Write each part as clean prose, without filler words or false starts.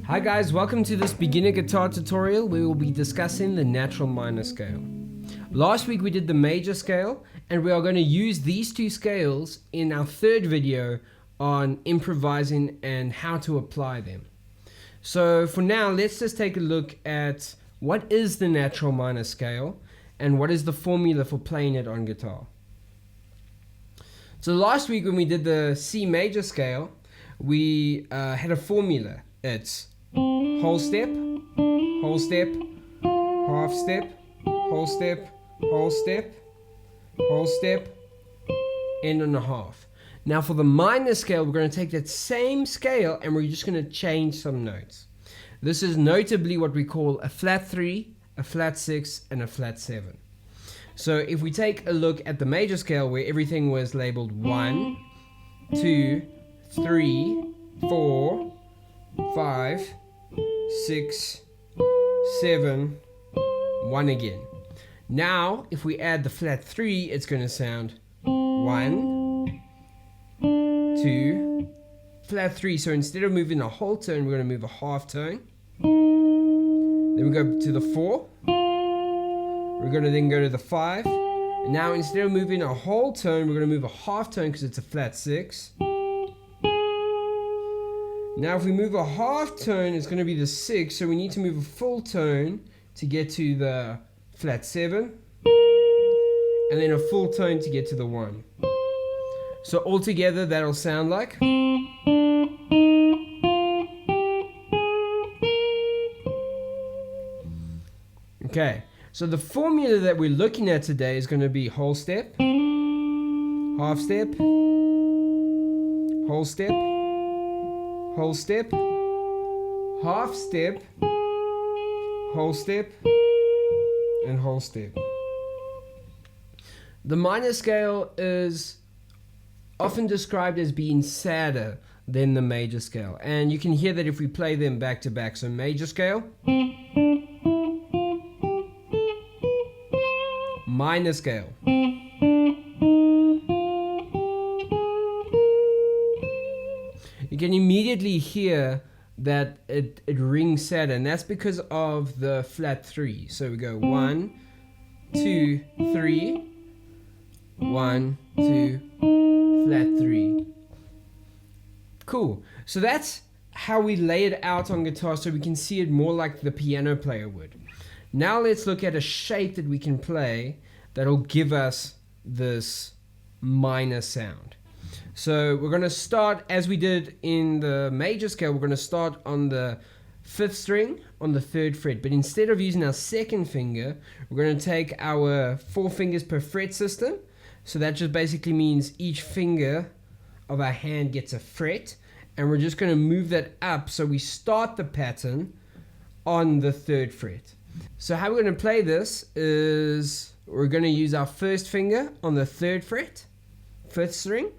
Hi guys, welcome to this beginner guitar tutorial where we'll be discussing the natural minor scale. Last week we did the major scale, and we are going to use these two scales in our third video on improvising and how to apply them. So for now, let's just take a look at what is the natural minor scale and what is the formula for playing it on guitar. So last week when we did the C major scale, we had a formula. It's whole step, half step, whole step, whole step, whole step, end and a half. Now for the minor scale, we're going to take that same scale and we're just going to change some notes. This is notably what we call a flat 3, a flat 6, and a flat 7. So if we take a look at the major scale where everything was labeled 1, 2, 3, 4, 5, 6, 7, 1 again. Now if we add the flat 3, it's going to sound 1, 2, flat 3. So instead of moving a whole tone, we're going to move a half tone. Then we go to the 4. We're going to then go to the 5. And now instead of moving a whole tone, we're going to move a half tone because it's a flat 6. Now if we move a half tone, it's going to be the 6, so we need to move a full tone to get to the flat 7, and then a full tone to get to the 1. So altogether that'll sound like. Okay, so the formula that we're looking at today is going to be whole step, half step, whole step, whole step, half step, whole step, and whole step. The minor scale is often described as being sadder than the major scale, and you can hear that if we play them back to back. So major scale, minor scale. You can immediately hear that it rings sadder, and that's because of the flat 3. So we go 1, 2, 3, 1, 2, flat 3. Cool. So that's how we lay it out on guitar so we can see it more like the piano player would. Now let's look at a shape that we can play that'll give us this minor sound. So we're going to start, as we did in the major scale, we're going to start on the 5th string on the 3rd fret. But instead of using our 2nd finger, we're going to take our 4 fingers per fret system. So that just basically means each finger of our hand gets a fret. And we're just going to move that up so we start the pattern on the 3rd fret. So how we're going to play this is we're going to use our 1st finger on the 3rd fret, 5th string.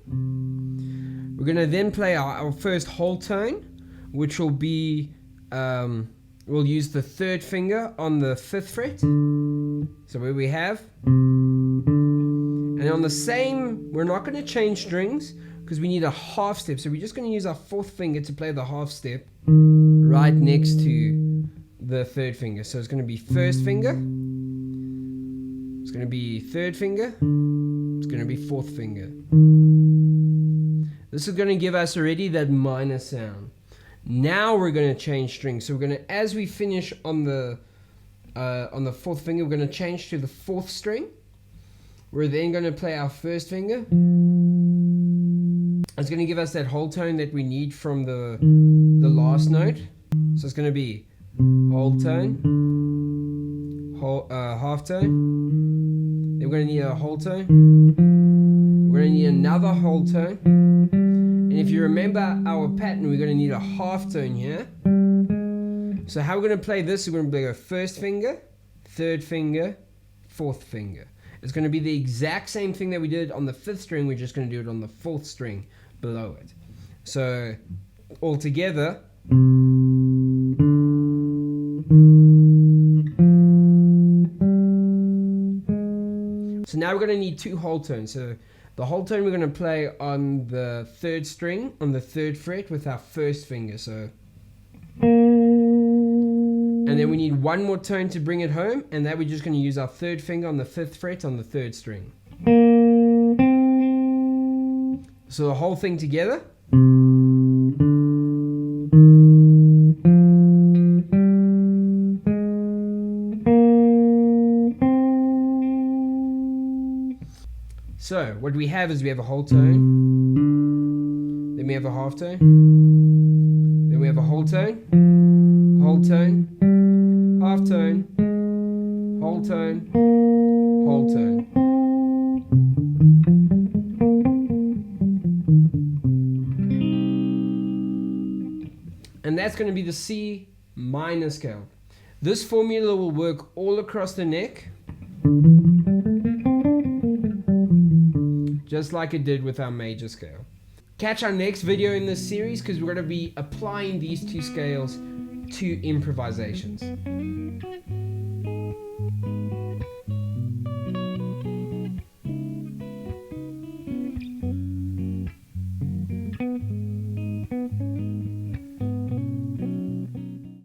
We're going to then play our first whole tone, which will be, we'll use the 3rd finger on the 5th fret. So where we have, and on the same, we're not going to change strings because we need a half step. So we're just going to use our 4th finger to play the half step right next to the 3rd finger. So it's going to be 1st finger, it's going to be 3rd finger, it's going to be 4th finger. This is going to give us already that minor sound. Now we're going to change strings. So we're going to, as we finish on the 4th finger, we're going to change to the 4th string. We're then going to play our 1st finger. It's going to give us that whole tone that we need from the last note. So it's going to be whole tone, half tone. Then we're going to need a whole tone. We're going to need another whole tone. And if you remember our pattern, we're going to need a half tone here. So how we're going to play this, we're going to play a 1st finger, 3rd finger, 4th finger. It's going to be the exact same thing that we did on the 5th string. We're just going to do it on the 4th string below it. So all together. So now we're going to need 2 whole tones. So the whole tone we're going to play on the 3rd string on the 3rd fret with our 1st finger. So And then we need one more tone to bring it home, and that we're just going to use our third finger on the 5th fret on the 3rd string. So the whole thing together. So what we have is we have a whole tone, then we have a half tone, then we have a whole tone, half tone, whole tone, whole tone. And that's going to be the C minor scale. This formula will work all across the neck, just like it did with our major scale. Catch our next video in this series because we're going to be applying these two scales to improvisations.